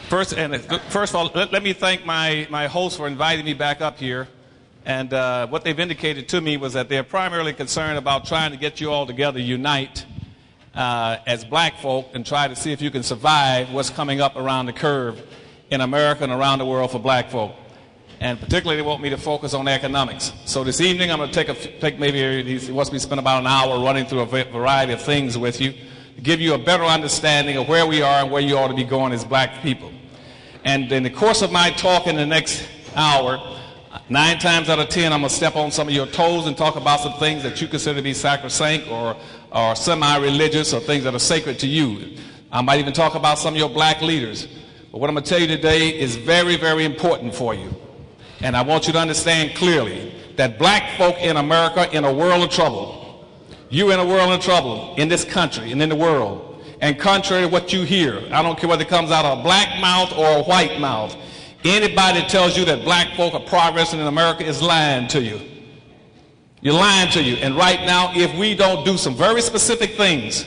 First of all, let me thank my host for inviting me back up here. And what they've indicated to me was that they're primarily concerned about trying to get you all together, unite as black folk, and try to see if you can survive what's coming up around the curve in America and around the world for black folk. And particularly, they want me to focus on economics. So this evening, I'm going to take maybe, he wants me to spend about an hour running through a variety of things with you, to give you a better understanding of where we are and where you ought to be going as black people. And in the course of my talk in the next hour, 9 times out of 10, I'm going to step on some of your toes and talk about some things that you consider to be sacrosanct or semi-religious or things that are sacred to you. I might even talk about some of your black leaders. But what I'm going to tell you today is very, very important for you. And I want you to understand clearly that black folk in America in a world of trouble. You in a world of trouble in this country and in the world. And contrary to what you hear, I don't care whether it comes out of a black mouth or a white mouth, anybody that tells you that black folk are progressing in America is lying to you. You're lying to you. And right now, if we don't do some very specific things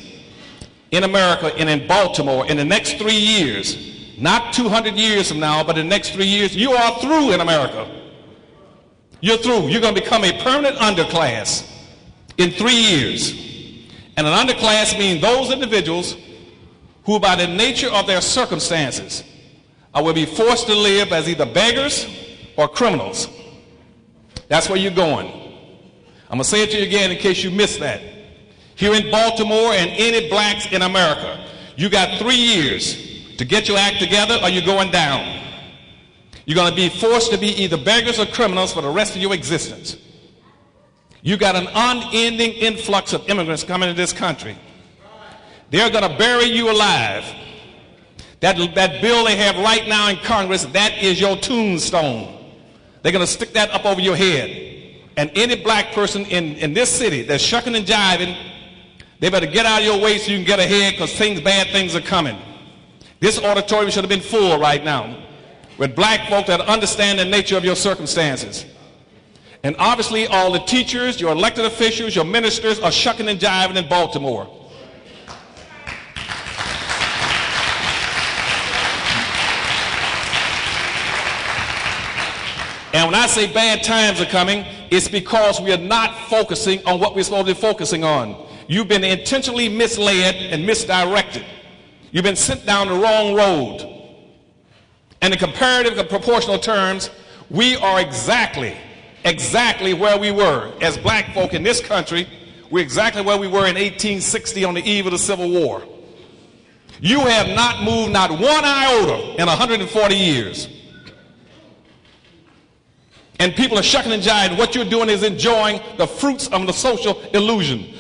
in America and in Baltimore in the next 3 years, not 200 years from now, but in the next 3 years, you are through in America. You're through. You're going to become a permanent underclass in 3 years. And an underclass means those individuals who, by the nature of their circumstances, will be forced to live as either beggars or criminals. That's where you're going. I'm going to say it to you again in case you missed that. Here in Baltimore and any blacks in America, you got 3 years to get your act together or you're going down. You're going to be forced to be either beggars or criminals for the rest of your existence. You got an unending influx of immigrants coming to this country. They're going to bury you alive. That bill they have right now in Congress, that is your tombstone. They're going to stick that up over your head. And any black person in this city that's shucking and jiving, they better get out of your way so you can get ahead, because bad things are coming. This auditorium should have been full right now with black folk that understand the nature of your circumstances. And obviously all the teachers, your elected officials, your ministers are shucking and jiving in Baltimore. And when I say bad times are coming, it's because we are not focusing on what we're supposed to be focusing on. You've been intentionally misled and misdirected. You've been sent down the wrong road. And in comparative and proportional terms, we are exactly where we were as black folk in this country. We're exactly where we were in 1860 on the eve of the Civil War. You have not moved not one iota in 140 years. And people are shucking and jiving. What you're doing is enjoying the fruits of the social illusion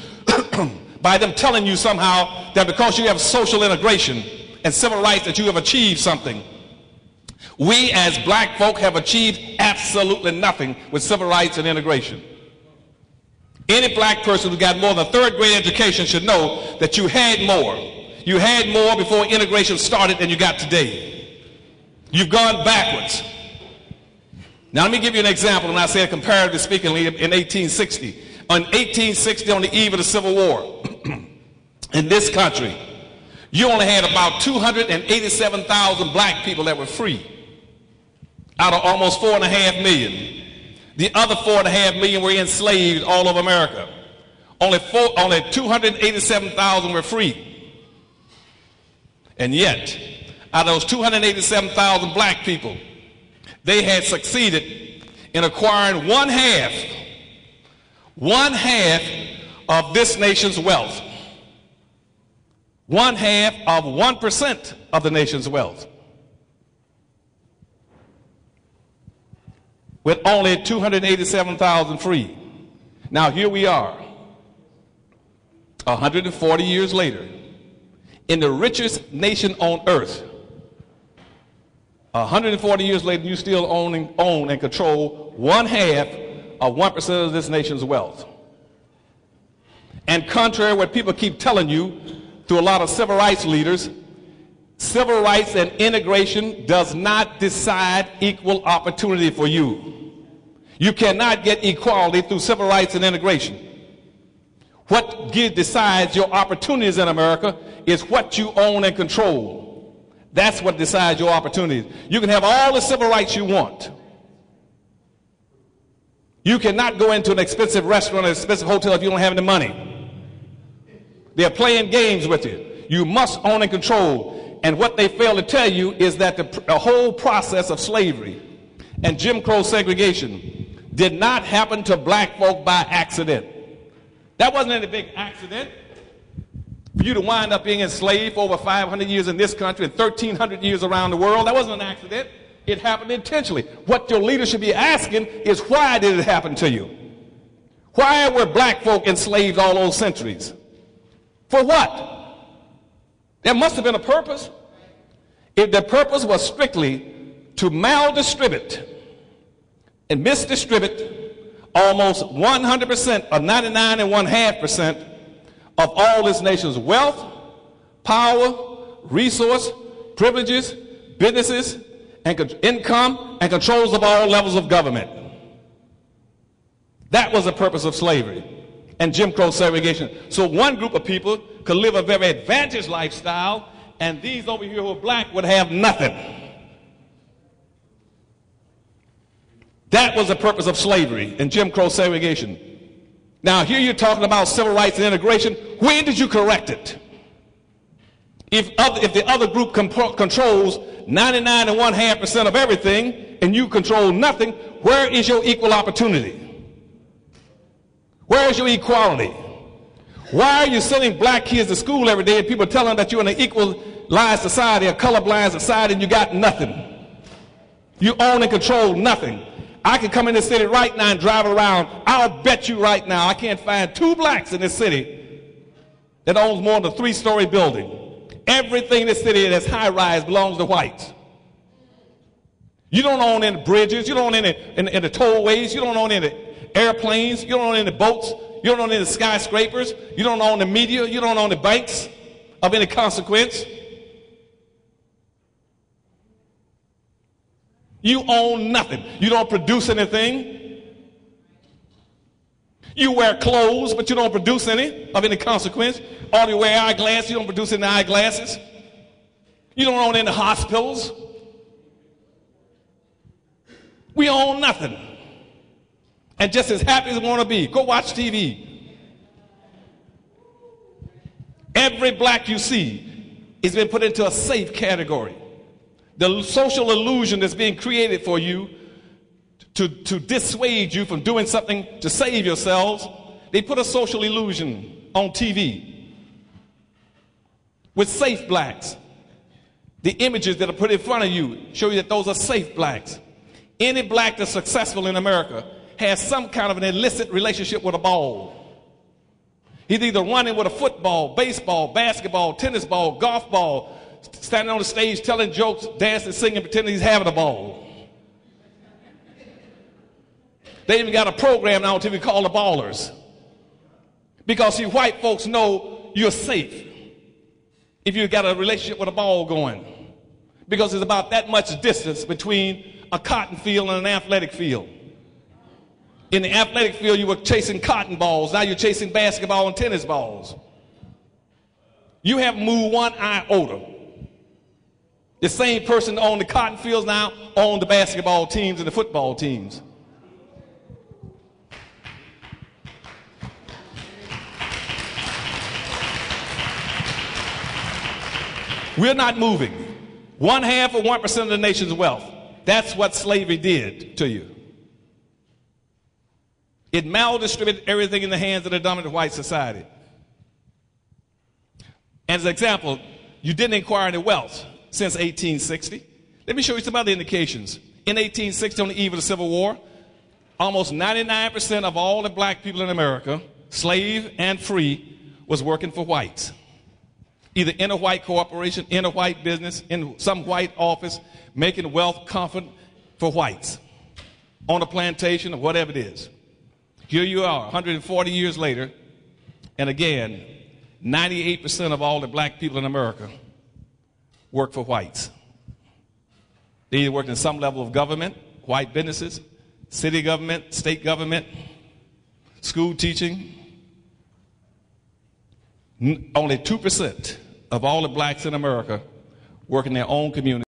by them telling you somehow that because you have social integration and civil rights that you have achieved something. We as black folk have achieved absolutely nothing with civil rights and integration. Any black person who got more than a third grade education should know that you had more. You had more before integration started than you got today. You've gone backwards. Now let me give you an example when I say comparatively speaking in 1860. On 1860, on the eve of the Civil War, in this country, you only had about 287,000 black people that were free out of almost 4.5 million. The other 4.5 million were enslaved all over America. Only 287,000 were free. And yet, out of those 287,000 black people, they had succeeded in acquiring one half of this nation's wealth. 1/2 of 1% of the nation's wealth. With only 287,000 free. Now here we are, 140 years later, in the richest nation on earth. 140 years later, you still own and control 1/2 of 1% of this nation's wealth. And contrary to what people keep telling you through a lot of civil rights leaders, civil rights and integration does not decide equal opportunity for you. You cannot get equality through civil rights and integration. What decides your opportunities in America is what you own and control. That's what decides your opportunities. You can have all the civil rights you want. You cannot go into an expensive restaurant or an expensive hotel if you don't have any money. They're playing games with you. You must own and control. And what they fail to tell you is that the whole process of slavery and Jim Crow segregation did not happen to black folk by accident. That wasn't any big accident. For you to wind up being enslaved for over 500 years in this country and 1,300 years around the world, that wasn't an accident. It happened intentionally. What your leaders should be asking is, why did it happen to you? Why were black folk enslaved all those centuries? For what? There must have been a purpose. If the purpose was strictly to maldistribute and misdistribute almost 100% or 99.5% of all this nation's wealth, power, resource, privileges, businesses, and income, and controls of all levels of government. That was the purpose of slavery and Jim Crow segregation. So one group of people could live a very advantaged lifestyle, and these over here who are black would have nothing. That was the purpose of slavery and Jim Crow segregation. Now, here you're talking about civil rights and integration. When did you correct it? If the other group controls 99.5% of everything and you control nothing, where is your equal opportunity? Where is your equality? Why are you sending black kids to school every day and people telling them that you're in an equalized society, a colorblind society, and you got nothing? You own and control nothing. I can come in this city right now and drive around. I'll bet you right now I can't find 2 blacks in this city that owns more than a 3-story building. Everything in this city that's high-rise belongs to whites. You don't own any bridges. You don't own any the tollways. You don't own any airplanes. You don't own any boats. You don't own any skyscrapers. You don't own the media. You don't own the banks of any consequence. You own nothing. You don't produce anything. You wear clothes, but you don't produce any of any consequence. Or you wear eyeglasses, you don't produce any eyeglasses. You don't own any hospitals. We own nothing. And just as happy as we want to be, go watch TV. Every black you see has been put into a safe category. The social illusion that's being created for you to dissuade you from doing something to save yourselves, they put a social illusion on TV with safe blacks. The images that are put in front of you show you that those are safe blacks. Any black that's successful in America has some kind of an illicit relationship with a ball. He's either running with a football, baseball, basketball, tennis ball, golf ball, standing on the stage telling jokes, dancing, singing, pretending he's having a ball. They even got a program now on TV called The Ballers. Because, see, white folks know you're safe if you got a relationship with a ball going. Because there's about that much distance between a cotton field and an athletic field. In the athletic field, you were chasing cotton balls. Now you're chasing basketball and tennis balls. You haven't moved one iota. The same person that owned the cotton fields now owns the basketball teams and the football teams. We're not moving. 1/2 of 1% of the nation's wealth. That's what slavery did to you. It maldistributed everything in the hands of the dominant white society. As an example, you didn't acquire any wealth since 1860. Let me show you some other indications. In 1860, on the eve of the Civil War, almost 99% of all the black people in America, slave and free, was working for whites. Either in a white corporation, in a white business, in some white office, making wealth comfort for whites, on a plantation or whatever it is. Here you are, 140 years later, and again, 98% of all the black people in America work for whites. They either work in some level of government, white businesses, city government, state government, school teaching. Only 2% of all the blacks in America work in their own community.